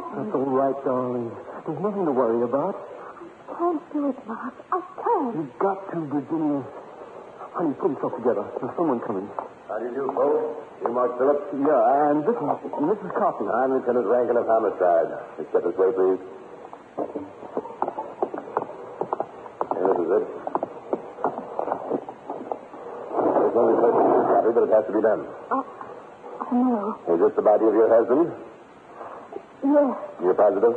me. That's all right, darling. There's nothing to worry about. I can't do it, Mark. I can't. You've got to, Virginia. Honey, pull yourself together. There's someone coming. How do you do, folks? You Mark Phillips? Yeah, and this is Mrs. Coffey. I'm Lieutenant Rankin of Homicide. Please step this way, please. Here, this is it. There's only place for this copy, but it has to be done. No. Is this the body of your husband? Yes. You're positive?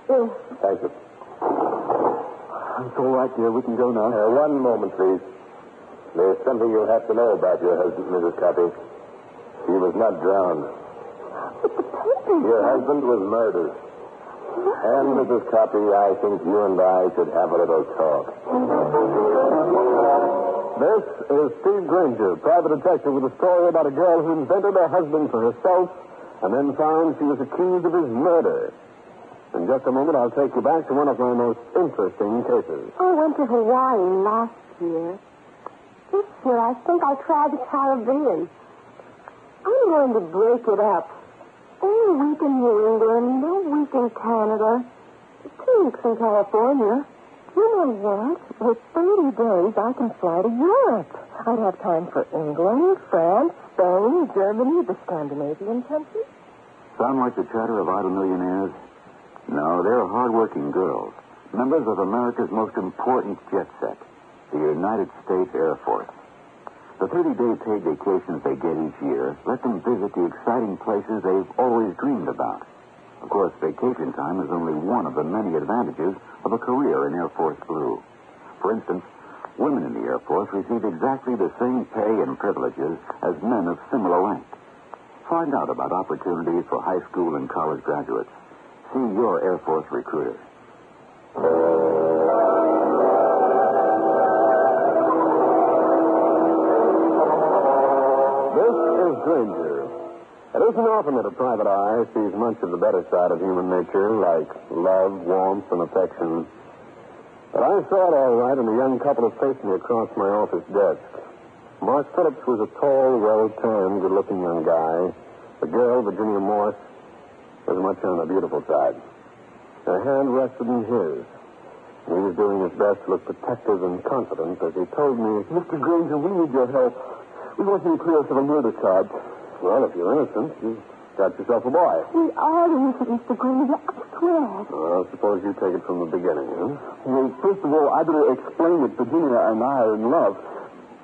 Yes. Thank you. It's all right, dear. We can go now. One moment, please. There's something you'll have to know about your husband, Mrs. Coffey. He was not drowned. But the papers... Your husband was murdered. And, Mrs. Coffey, I think you and I should have a little talk. This is Steve Granger, private detective, with a story about a girl who invented a husband for herself and then found she was accused of his murder. In just a moment, I'll take you back to one of my most interesting cases. I went to Hawaii last year. This year, I think I'll try the Caribbean. I'm going to break it up. A week in New England, a week in Canada, 2 weeks in California. You know what? With 30 days, I can fly to Europe. I'd have time for England, France, Spain, Germany, the Scandinavian countries. Sound like the chatter of idle millionaires? No, they're hard-working girls, members of America's most important jet set, the United States Air Force. The 30-day paid vacations they get each year let them visit the exciting places they've always dreamed about. Of course, vacation time is only one of the many advantages of a career in Air Force Blue. For instance, women in the Air Force receive exactly the same pay and privileges as men of similar rank. Find out about opportunities for high school and college graduates. See your Air Force recruiter. This is Granger. It isn't often that a private eye sees much of the better side of human nature, like love, warmth, and affection. But I saw it all right in the young couple who faced me across my office desk. Mark Phillips was a tall, well-tanned, good-looking young guy. The girl, Virginia Morse, was much on the beautiful side. Her hand rested in his. He was doing his best to look protective and confident as he told me, "Mr. Granger, we need your help. We want you to clear us of a murder charge." "Well, if you're innocent, you've got yourself a boy." We are innocent, Mr. Granger, I swear. Well, suppose you take it from the beginning, huh? Well, first of all, I better explain that Virginia and I are in love.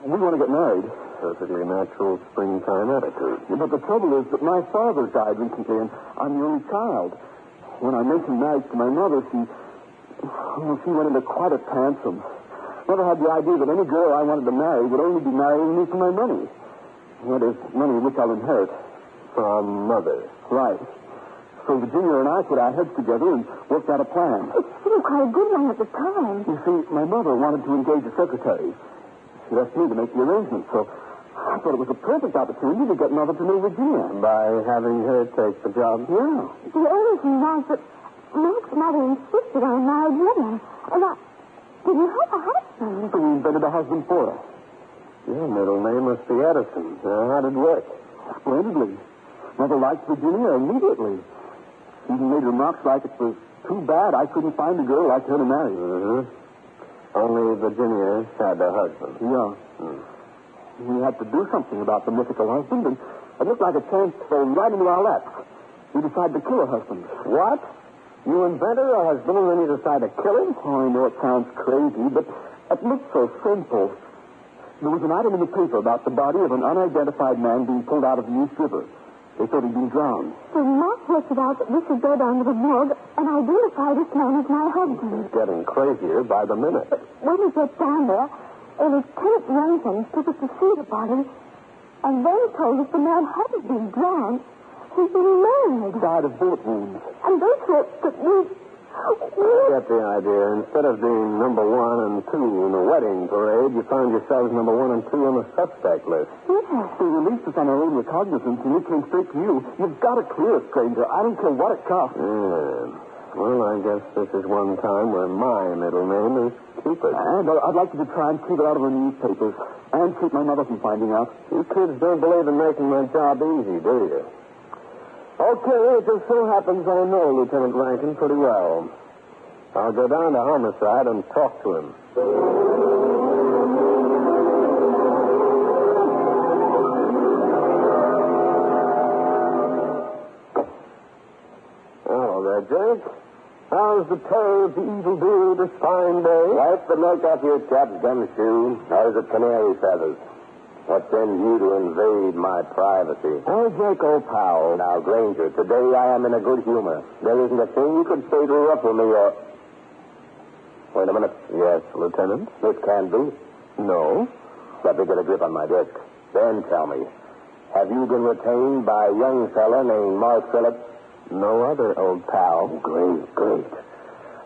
We want to get married. Perfectly natural springtime attitude. Yeah, but the trouble is that my father died recently, and I'm the only child. When I mentioned marriage to my mother, she went into quite a tantrum. Never had the idea that any girl I wanted to marry would only be marrying me for my money. That is, money which I'll inherit. From Mother. Right. So Virginia and I put our heads together and worked out a plan. It seemed quite a good one at the time. You see, my mother wanted to engage a secretary. She asked me to make the arrangements, so I thought it was a perfect opportunity to get Mother to know Virginia. By having her take the job? Yeah. The only thing was that Mark's mother insisted on a married woman, and I didn't have a husband. So we invented a husband for her. Your middle name must be Edison. How did it work? Splendidly. Mother liked Virginia immediately. She even made remarks like it was too bad I couldn't find a girl like her to marry. Mm-hmm. Only Virginia had a husband. Yeah. We had to do something about the mythical husband, and it looked like a chance fell right into our laps. We decided to kill her husband. What? You invented a husband and then you decide to kill him? Oh, I know it sounds crazy, but it looked so simple. There was an item in the paper about the body of an unidentified man being pulled out of the East River. They thought he'd been drowned. So Mark worked it out that we should go down to the morgue and identify this man as my husband. It's getting crazier by the minute. But when we get down there, Lieutenant Rankin took us to see the body, and then told us the man hadn't been drowned. He'd been murdered. Died of bullet wounds. And they thought that we... I get the idea. Instead of being number 1 and 2 in the wedding parade, you found yourselves number 1 and 2 on the suspect list. Yes. They released us on our own recognizance, and we came straight to you. You've got to clear us, Granger. I don't care what it costs. Yeah. Well, I guess this is one time where my middle name is Cupid. And I'd like you to try and keep it out of the newspapers and keep my mother from finding out. You kids don't believe in making my job easy, do you? Okay, it just so happens I know Lieutenant Rankin pretty well. I'll go down to Homicide and talk to him. Hello there, Jake. How's the tail of the evildoer this fine day? Wipe the milk off your chap's gumshoe. How's the canary feathers? What sends you to invade my privacy? Oh, Jake, old pal. Now, Granger, today I am in a good humor. There isn't a thing you could say to ruffle me or... Wait a minute. Yes, Lieutenant? This can be. No. Let me get a grip on my desk. Then tell me, have you been retained by a young fella named Mark Phillips? No other, old pal. Great.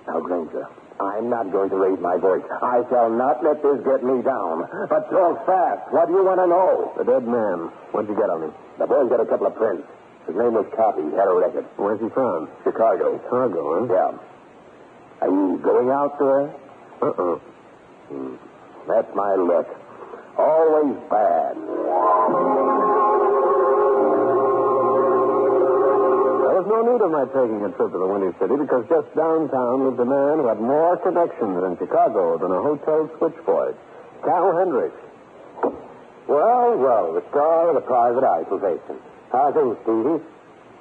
Now, Granger, I'm not going to raise my voice. I shall not let this get me down. But talk fast. What do you want to know? The dead man. What'd you get on him? The boy's got a couple of prints. His name was Copy. He had a record. Where's he from? Chicago. Chicago, huh? Yeah. Are you going out there? Uh-uh. That's my luck. Always bad. There was no need of my taking a trip to the Windy City because just downtown lived a man who had more connections in Chicago than a hotel switchboard. Cal Hendricks. Well, the star of the private eye salvation. How are things, Stevie?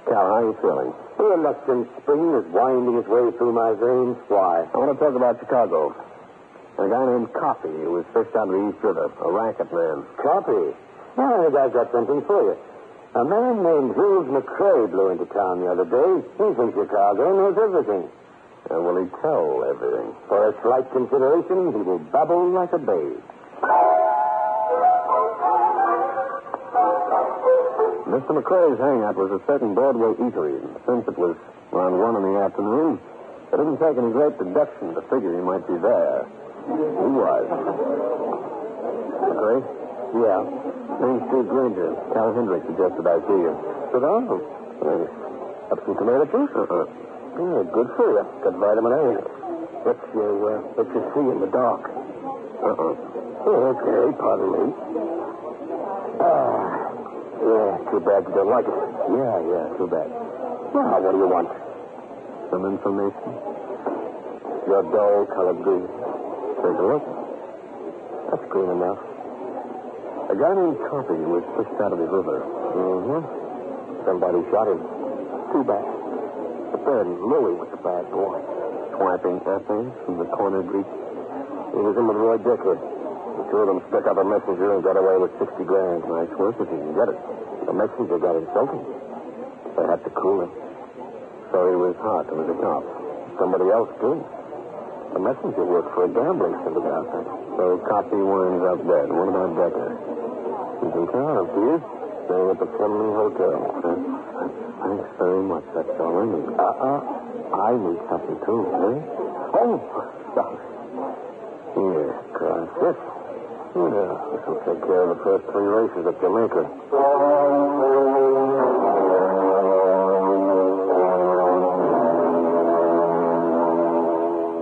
Cal, how are you feeling? The reluctant spring is winding its way through my veins. Why? I want to talk about Chicago. A guy named Coffey who was fished out of the East River, a racket man. Copy. Yeah, I think I've got something for you. A man named Jules McCrae blew into town the other day. He's in Chicago and knows everything. And will he tell everything? For a slight consideration, he will babble like a babe. Mr. McCrae's hangout was a certain Broadway eatery. Since it was around 1 in the afternoon, it didn't take any great deduction to figure he might be there. He was. McCrae? Yeah. Name's Steve Granger. Cal Hendricks suggested I see you. Sit down. Thanks. Have some tomato juice? Yeah, good for you. Got vitamin A. What you see in the dark? Oh, okay. Pardon me. Yeah, too bad you don't like it. Yeah, too bad. Now, what do you want? Some information? Your dull-colored green. Take a look. That's green enough. A guy named Coffey was pushed out of the river. Somebody shot him. Too bad. But then Louie was a bad boy. Swiping apples from the corner breach. He was in with Roy Dicker. The two of them stuck up a messenger and got away with $60,000. Nice work if you can get it. The messenger got insulted. They had to cool him. So he was hot and was a cop. Somebody else did. The messenger worked for a gambling syndicate out there. So Coffey winds up dead. What about Decker? He's in town, do you? Staying at the Fleming Hotel. Thanks very much. That's all I need. I need something, too, eh? Oh, sorry. Here. This? Yeah, this will take care of the first 3 races at Jamaica.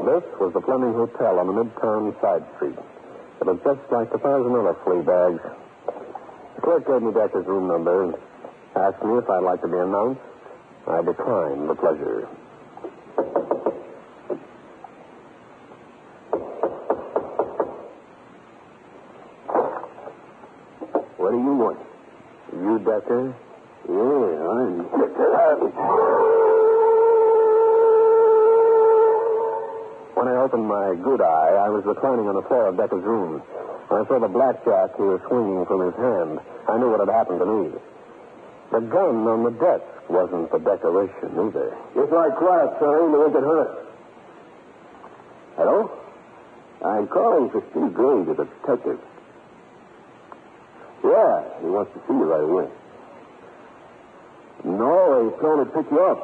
This was the Fleming Hotel on the Midtown side street. It was just like 1,000 other flea bags. The clerk gave me Decker's room number and asked me if I'd like to be announced. I declined the pleasure. What do you want? You, Decker? Yeah, I'm... When I opened my good eye, I was reclining on the floor of Decker's room. When I saw the blackjack he was swinging from his hand, I knew what had happened to me. The gun on the desk wasn't the decoration either. Just like quiet, sorry, you won't get hurt. Hello? I'm calling for Steve Granger, the detective. Yeah, he wants to see you right away. No, he's going to pick you up.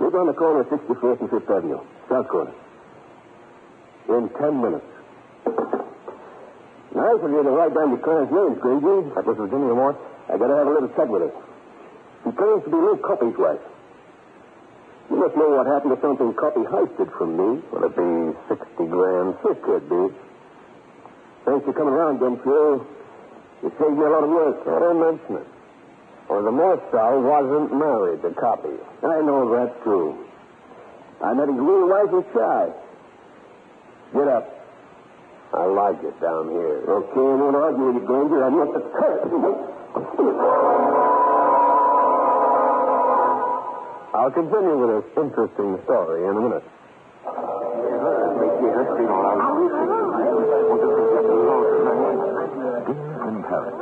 Look on the corner of 64th and 5th Avenue. South corner. In 10 minutes. Nice of you to write down your client's name, Granger. That was Virginia Moore? I got to have a little chat with her. She claims to be Lou Coppy's wife. You must know what happened to something Coppy heisted from me. Will it be $60,000? It could be. Thanks for coming around, Gumshoe. You saved me a lot of work. Oh, don't mention it. Or the Marshal wasn't married to Copy. I know that, too. I met his real wife was shy. Get up. I like it down here. Okay, I won't argue with you, Granger. I must have cursed. I'll continue with this interesting story in a minute. Dear in Paris.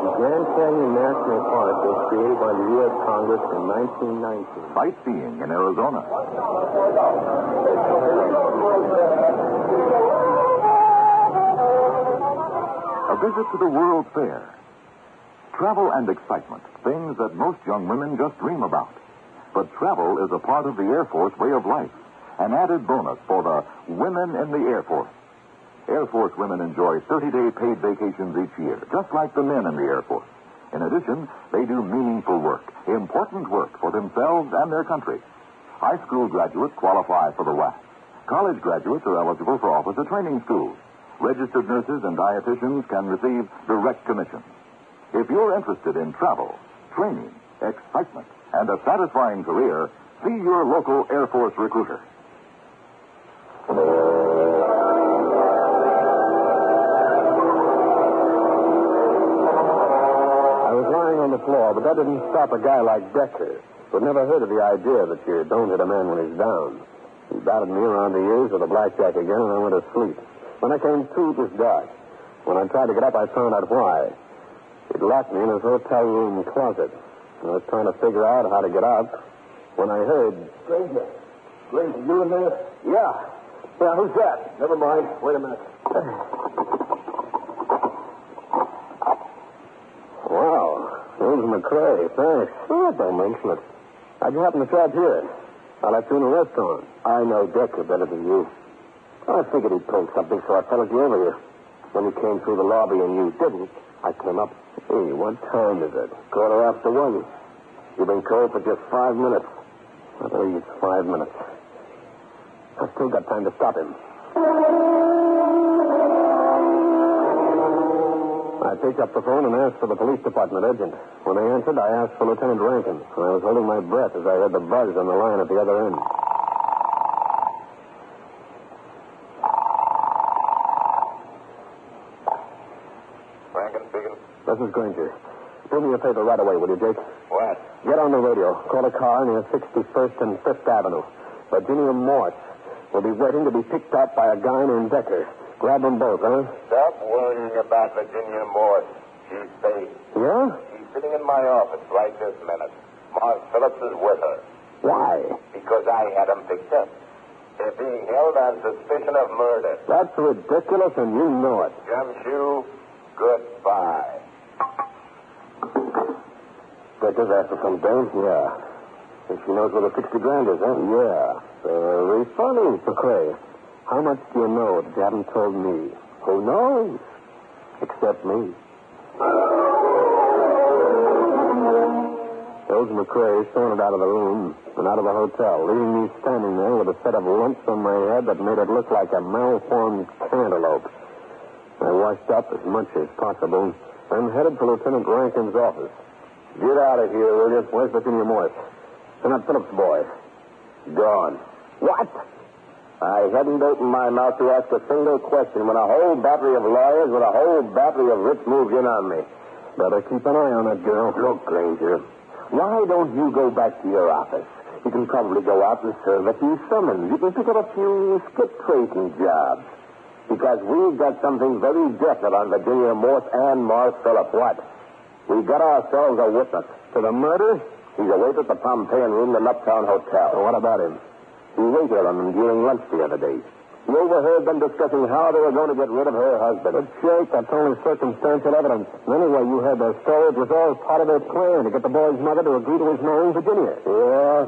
The Grand Canyon National Park was created by the U.S. Congress in 1919. Sightseeing in Arizona. A visit to the World Fair. Travel and excitement, things that most young women just dream about. But travel is a part of the Air Force way of life, an added bonus for the women in the Air Force. Air Force women enjoy 30-day paid vacations each year, just like the men in the Air Force. In addition, they do meaningful work, important work for themselves and their country. High school graduates qualify for the WAC. College graduates are eligible for officer training schools. Registered nurses and dietitians can receive direct commissions. If you're interested in travel, training, excitement, and a satisfying career, see your local Air Force recruiter. I was lying on the floor, but that didn't stop a guy like Decker, who'd never heard of the idea that you don't hit a man when he's down. He batted me around the ears with a blackjack again, and I went to sleep. When I came to, it was dark. When I tried to get up, I found out why. He'd locked me in his hotel room closet. I was trying to figure out how to get out when I heard... Granger, you in there? Yeah. Yeah, who's that? Never mind. Wait a minute. Wow. There's McCrae. Thanks. Oh, don't mention it. How'd you happen to show up here? I left you in a restaurant. I know Decker better than you. I figured he'd pulled something, so I followed you over here. When you came through the lobby and you didn't, I came up. Hey, what time is it? 1:15. You've been cold for just 5 minutes. I believe it's 5 minutes. I've still got time to stop him. I picked up the phone and asked for the police department agent. When they answered, I asked for Lieutenant Rankin. And I was holding my breath as I heard the buzz on the line at the other end. Rankin speaking. This is Granger. Do me a favor right away, will you, Jake? What? Get on the radio. Call a car near 61st and 5th Avenue. Virginia Morse will be waiting to be picked up by a guy named Decker. Grab them both, huh? Stop worrying about Virginia Morse. She's safe. Yeah? She's sitting in my office right this minute. Mark Phillips is with her. Why? Because I had them picked up. They're being held on suspicion of murder. That's ridiculous, and you know it. Gumshoe, goodbye. Decker's after some dame? Yeah. Think she knows where the 60 grand is, huh? Yeah. Very funny. McCrae, how much do you know that you haven't told me? Who knows? Except me. Those McCrae sauntered out of the room and out of the hotel, leaving me standing there with a set of lumps on my head that made it look like a malformed cantaloupe. I washed up as much as possible and headed for Lieutenant Rankin's office. Get out of here, will you? Where's Virginia Morse? And that Phillips boy. Gone. What? I hadn't opened my mouth to ask a single question when a whole battery of lawyers with a whole battery of writs moved in on me. Better keep an eye on that girl. Look, Granger, why don't you go back to your office? You can probably go out and serve a few summons. You can pick up a few skip tracing jobs. Because we've got something very definite on Virginia Morse and Morse Phillips. What? We've got ourselves a witness. To the murder? He's awaited at the Pompeian Room in the Uptown Hotel. Well, what about him? He waited on them during lunch the other day. He overheard them discussing how they were going to get rid of her husband. But, Jake, that's only circumstantial evidence. Anyway, you heard their story. It was all part of their plan to get the boy's mother to agree to his marrying Virginia. Yeah.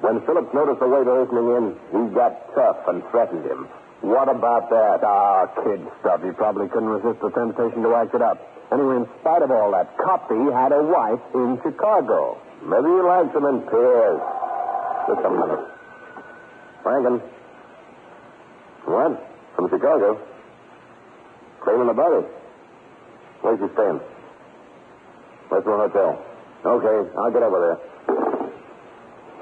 When Phillips noticed the way they're listening in, he got tough and threatened him. What about that? Ah, kid stuff. He probably couldn't resist the temptation to act it up. Anyway, in spite of all that, Copy had a wife in Chicago. Maybe he likes them in pairs. Just a minute. Rankin. What? From Chicago? Claiming the body. Where's he staying? Westmore Hotel. Okay, I'll get over there.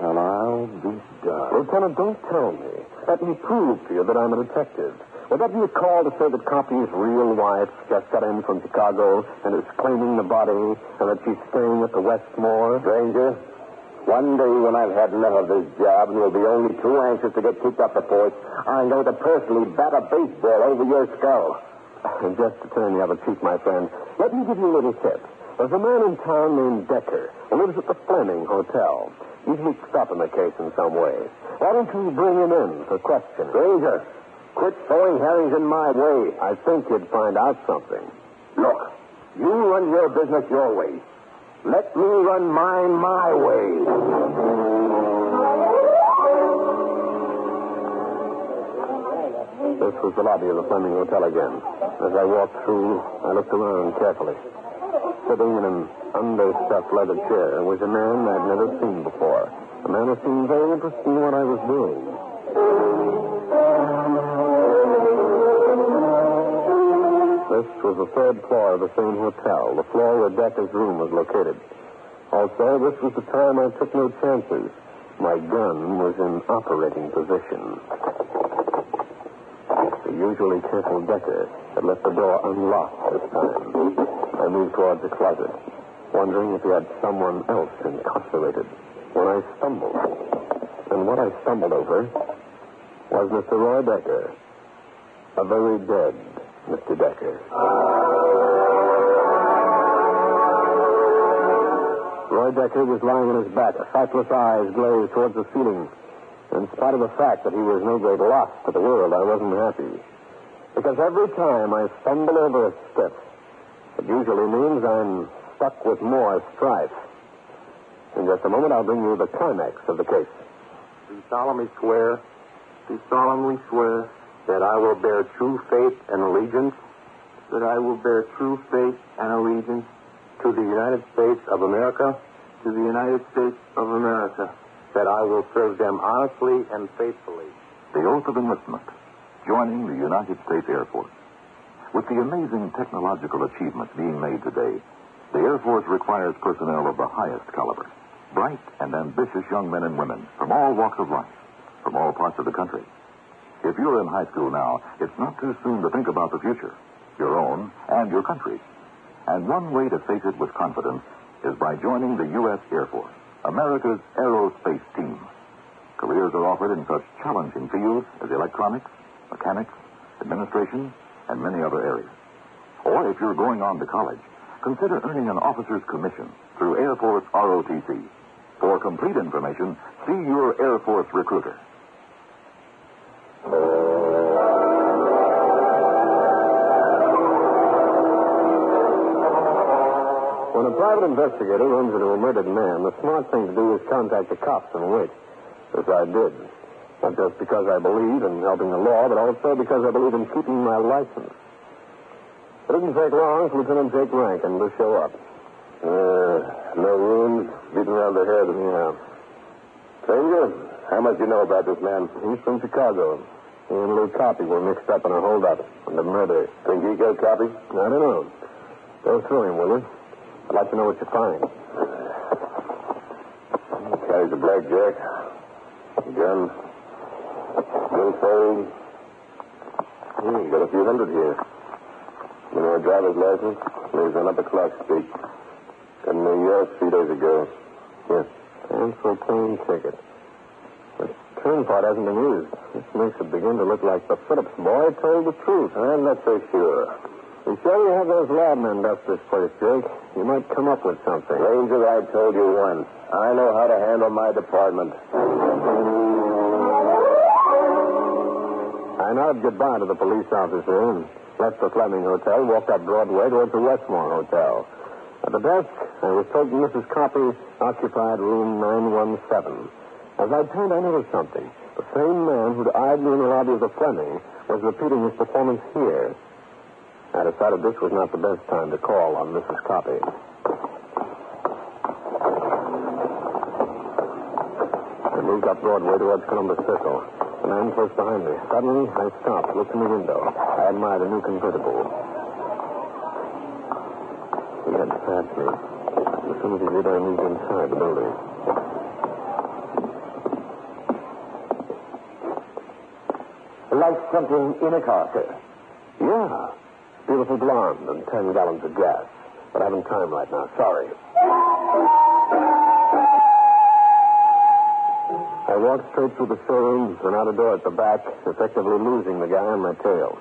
Well, I'll be darned. Lieutenant, don't tell me. Let me prove to you that I'm a detective. Would that be a call to say that Copy's real wife just got in from Chicago and is claiming the body and that she's staying at the Westmore? Granger, one day when I've had enough of this job and you'll be only too anxious to get kicked off the force, I'm going to personally bat a baseball over your skull. And just to turn the other cheek, my friend, let me give you a little tip. There's a man in town named Decker who lives at the Fleming Hotel. He's mixed up in the case in some way. Why don't you bring him in for questioning? Granger, quit throwing herrings in my way. I think you'd find out something. Look, you run your business your way. Let me run mine my way. This was the lobby of the Fleming Hotel again. As I walked through, I looked around carefully. Sitting in an understuffed leather chair was a man I'd never seen before. A man who seemed very interested in what I was doing. This was the third floor of the same hotel, the floor where Decker's room was located. Also, this was the time I took no chances. My gun was in operating position. The usually careful Decker had left the door unlocked this time. I moved towards the closet, wondering if he had someone else incarcerated. When I stumbled, and what I stumbled over was Mr. Roy Decker, a very dead Mr. Decker. Roy Decker was lying on his back, sightless eyes glazed towards the ceiling. In spite of the fact that he was no great loss to the world, I wasn't happy. Because every time I stumble over a step, it usually means I'm stuck with more strife. In just a moment, I'll bring you the climax of the case. Do solemnly swear that I will bear true faith and allegiance to the United States of America, that I will serve them honestly and faithfully. The oath of enlistment, joining the United States Air Force. With the amazing technological achievements being made today, the Air Force requires personnel of the highest caliber. Bright and ambitious young men and women from all walks of life, from all parts of the country. If you're in high school now, it's not too soon to think about the future, your own and your country's. And one way to face it with confidence is by joining the U.S. Air Force, America's aerospace team. Careers are offered in such challenging fields as electronics, mechanics, administration, and many other areas. Or if you're going on to college, consider earning an officer's commission through Air Force ROTC. For complete information, see your Air Force recruiter. When a private investigator runs into a murdered man, the smart thing to do is contact the cops and wait, as I did. Not just because I believe in helping the law, but also because I believe in keeping my license. It didn't take long for Lieutenant Jake Rankin to show up. No wounds, beaten around the head. Yeah. Granger, how much do you know about this man? He's from Chicago. He and Lou Copy were mixed up in a holdup and a murder. Think he killed Copy? I don't know. Go through him, will you? I'd like to know what you find. He carries a blackjack, a gun, billfold. Got a few hundred here. You know, a driver's license. Lives on Upper Clark Street. Got in New York 3 days ago. Yes. Cancel plane ticket. The turn part hasn't been used. This makes it begin to look like the Phillips boy told the truth. I'm not so sure. Be sure you have those labmen dust this place, Jake. You might come up with something. Ranger, I told you once. I know how to handle my department. I nodded goodbye to the police officer and left the Fleming Hotel, walked up Broadway towards the Westmore Hotel. At the desk, I was told Mrs. Copy occupied room 917. As I turned, I noticed something. The same man who'd eyed me in the lobby of the Fleming was repeating his performance here. I decided this was not the best time to call on Mrs. Copy. I moved up Broadway towards Columbus Circle. The man close behind me. Suddenly, I stopped, looked in the window. I admired a new convertible. He had passed me. soon as he did, I moved inside the building. Like something in a car, sir? Yeah. Beautiful blonde and 10 gallons of gas. But I haven't time right now. Sorry. I walked straight through the showroom and out a door at the back, effectively losing the guy on my tail.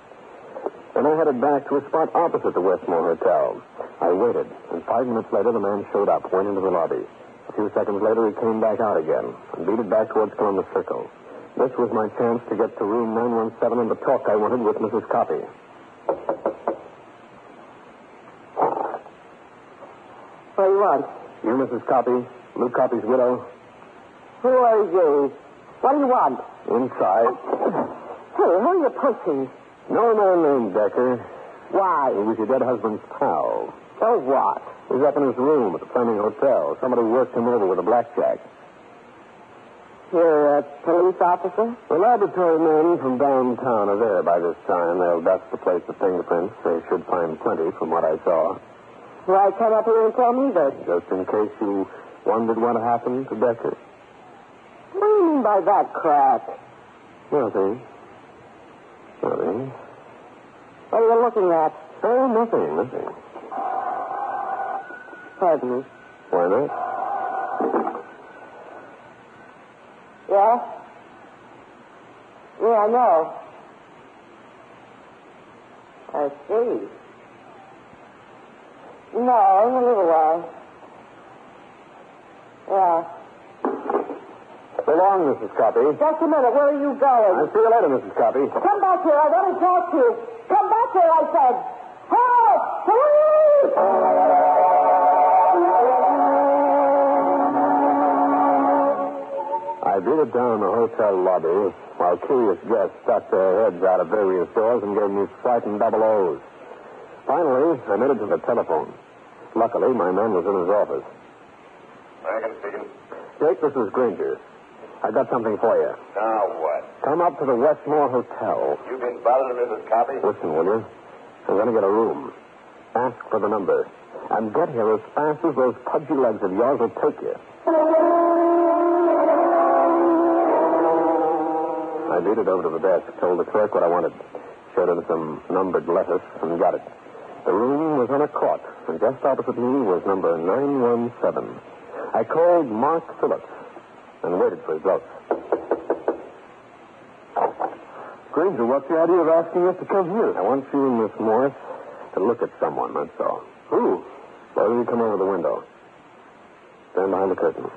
Then I headed back to a spot opposite the Westmore Hotel. I waited, and 5 minutes later, the man showed up, went into the lobby. A few seconds later, he came back out again and beat it back towards Columbus Circle. This was my chance to get to room 917 and the talk I wanted with Mrs. Copy. What do you want? You, Mrs. Copy, Lou Copy's widow? Who are you? What do you want? Inside. Hey, who are you punching? No man named Decker. Why? He was your dead husband's pal. So what? He's up in his room at the Fleming Hotel. Somebody worked him over with a blackjack. You're a police officer? The laboratory men from downtown are there by this time. They'll dust the place with fingerprints. They should find plenty from what I saw. Why come up here and tell me this? Just in case you wondered what happened to Decker. What do you mean by that crap? Nothing. Nothing. What are you looking at? Oh, nothing. Pardon me. Why not? Yeah? Yeah, I know. I see. No, in a little while. Yeah. So long, Mrs. Copy. Just a minute. Where are you going? I'll see you later, Mrs. Copy. Come back here. I want to talk to you. Come back here, I said. Help! Police! I beat it down the hotel lobby while curious guests stuck their heads out of various doors and gave me frightened double O's. Finally, I made it to the telephone. Luckily, my man was in his office. Reagan speaking. Jake, this is Granger. I got something for you. Now what? Come up to the Westmore Hotel. You been bothering Mrs. Copy? Listen, will you? I'm going to get a room. Ask for the number. And get here as fast as those pudgy legs of yours will take you. I beat it over to the desk, told the clerk what I wanted, showed him some numbered letters, and got it. The room was on a court, and just opposite me was number 917. I called Mark Phillips and waited for his results. Granger, what's the idea of asking us to come here? I want you and Miss Morris to look at someone, that's all. Who? Why don't you come over the window? Stand behind the curtain.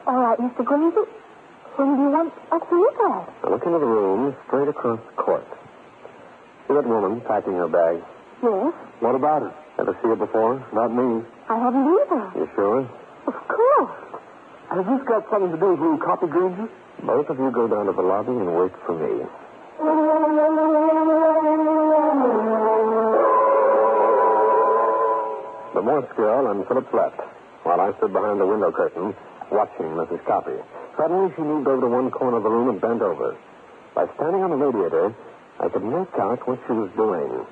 All right, Mr. Granger. Whom do you want us to look at? Now look into the room straight across the court. See that woman packing her bag? Yes. What about her? Ever see her before? Not me. I haven't either. You sure? Of course. Has this got something to do with Lou Copy, Granger? Both of you go down to the lobby and wait for me. The Morse girl and Phillips left, while I stood behind the window curtain, watching Mrs. Copy. Suddenly, she moved over to one corner of the room and bent over. By standing on the radiator, I could make out what she was doing.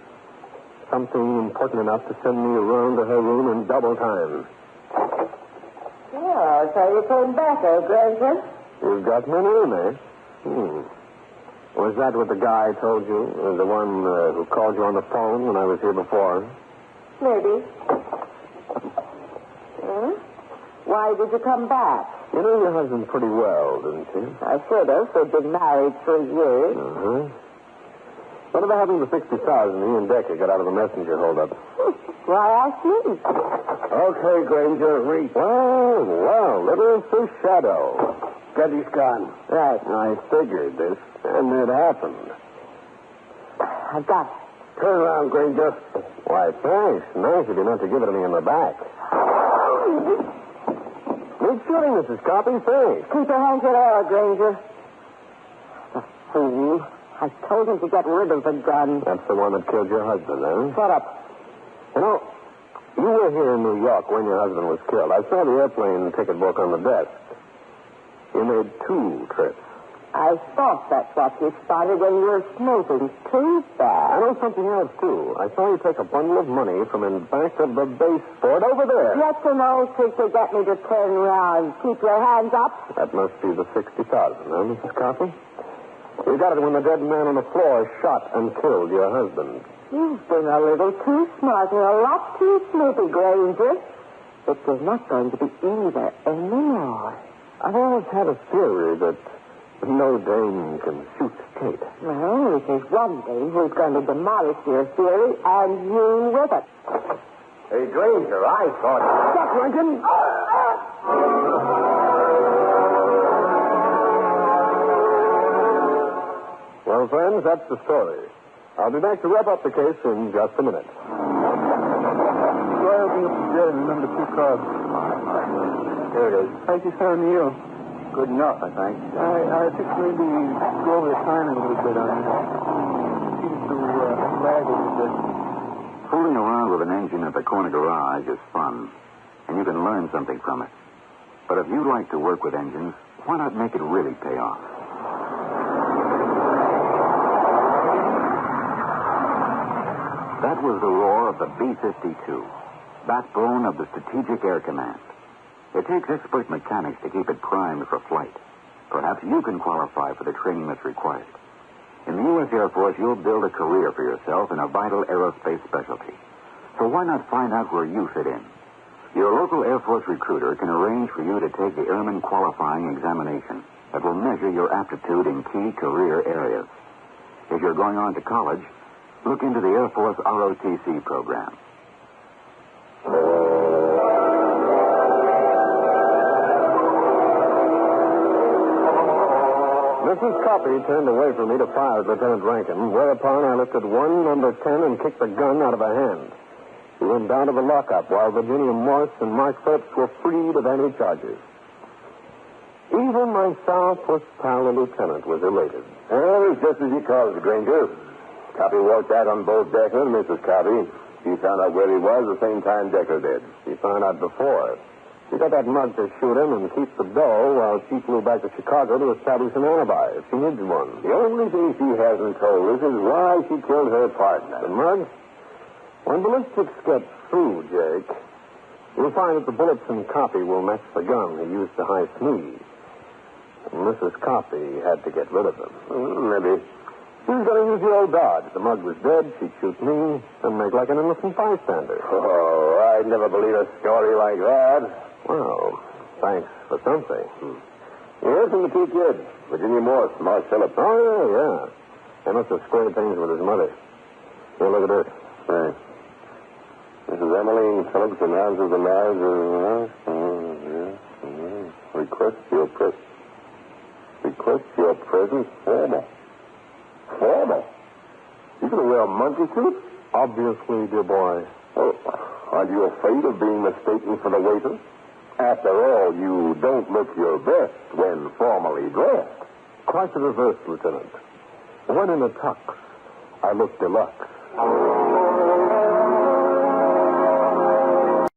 Something important enough to send me around to her room in double time. Oh, so you came back, Granger? You've got my name, eh? Was that what the guy told you? The one who called you on the phone when I was here before? Maybe. Why did you come back? You know your husband pretty well, didn't you? I should have. They've been married 3 years. Uh-huh. Whatever happened to the $60,000 he and Decker got out of the messenger holdup? Why ask me? Okay, Granger, reach. Well, little fish shadow. Steady's gone. Right. I figured this, and it happened. I've got it. Turn around, Granger. Why, thanks. Nice of you not to give it to me in the back. Neat shooting, Mrs. Copy. Thanks. Keep your hands in the air, Granger. The fool. I told him to get rid of the gun. That's the one that killed your husband, eh? Shut up. You know, you were here in New York when your husband was killed. I saw the airplane ticket book on the desk. You made 2 trips. I thought that's what you spotted when you were smoking. Too bad. I know something else, too. I saw you take a bundle of money from in back of the base fort over there. That's an old trick to get me to turn around. Keep your hands up. That must be the $60,000, huh, Mrs. Coffey? You got it when the dead man on the floor shot and killed your husband. You've been a little too smart and a lot too snoopy, Granger. But there's not going to be either anymore. I've always had a theory that no dame can shoot straight. Well, there's one thing who's going to demolish your theory, and you with it. Hey, Granger, I thought... Stop, Rankin! Well, friends, that's the story. I'll be back to wrap up the case in just a minute. I'll be up to jail in number 2 cars. Here it is. Thank you, sir, and you. Good enough, I think. I think maybe go over the timing a little bit on that. Seems to lag a little bit. Fooling around with an engine at the corner garage is fun, and you can learn something from it. But if you like to work with engines, why not make it really pay off? That was the roar of the B-52, backbone of the Strategic Air Command. It takes expert mechanics to keep it primed for flight. Perhaps you can qualify for the training that's required. In the U.S. Air Force, you'll build a career for yourself in a vital aerospace specialty. So why not find out where you fit in? Your local Air Force recruiter can arrange for you to take the Airman Qualifying Examination that will measure your aptitude in key career areas. If you're going on to college, look into the Air Force ROTC program. Mrs. Coffey turned away from me to fire at Lieutenant Rankin, whereupon I lifted one number 10 and kicked the gun out of her hand. He went down to the lockup while Virginia Morse and Mark Phillips were freed of any charges. Even my Southwest pal, the lieutenant, was elated. Well, it's just as you called it, Granger. Coffey walked out on both Decker and Mrs. Coffey. He found out where he was the same time Decker did. He found out before. He got that mug to shoot him and keep the dough while she flew back to Chicago to establish an alibi if she needed one. The only thing she hasn't told us is why she killed her partner. The mug? When ballistics get through, Jake, you'll find that the bullets in Coffey will match the gun he used to hide Sneed. And Mrs. Coffey had to get rid of him. Maybe. She was going to use the old dodge. If the mug was dead, she'd shoot me and make like an innocent bystander. Oh, I'd never believe a story like that. Well, thanks for something. Yes, and the two kids. Virginia Morse, Mark Phillips. Oh, yeah. They must have squared things with his mother. Here, look at this. Right. Mrs. Emmeline Phillips announces the marriage of... Request your presence formal. Formal? You gonna wear a monkey suit? Obviously, dear boy. Oh, aren't you afraid of being mistaken for the waiter? After all, you don't look your best when formally dressed. Quite the reverse, Lieutenant. When in a tux, I look deluxe.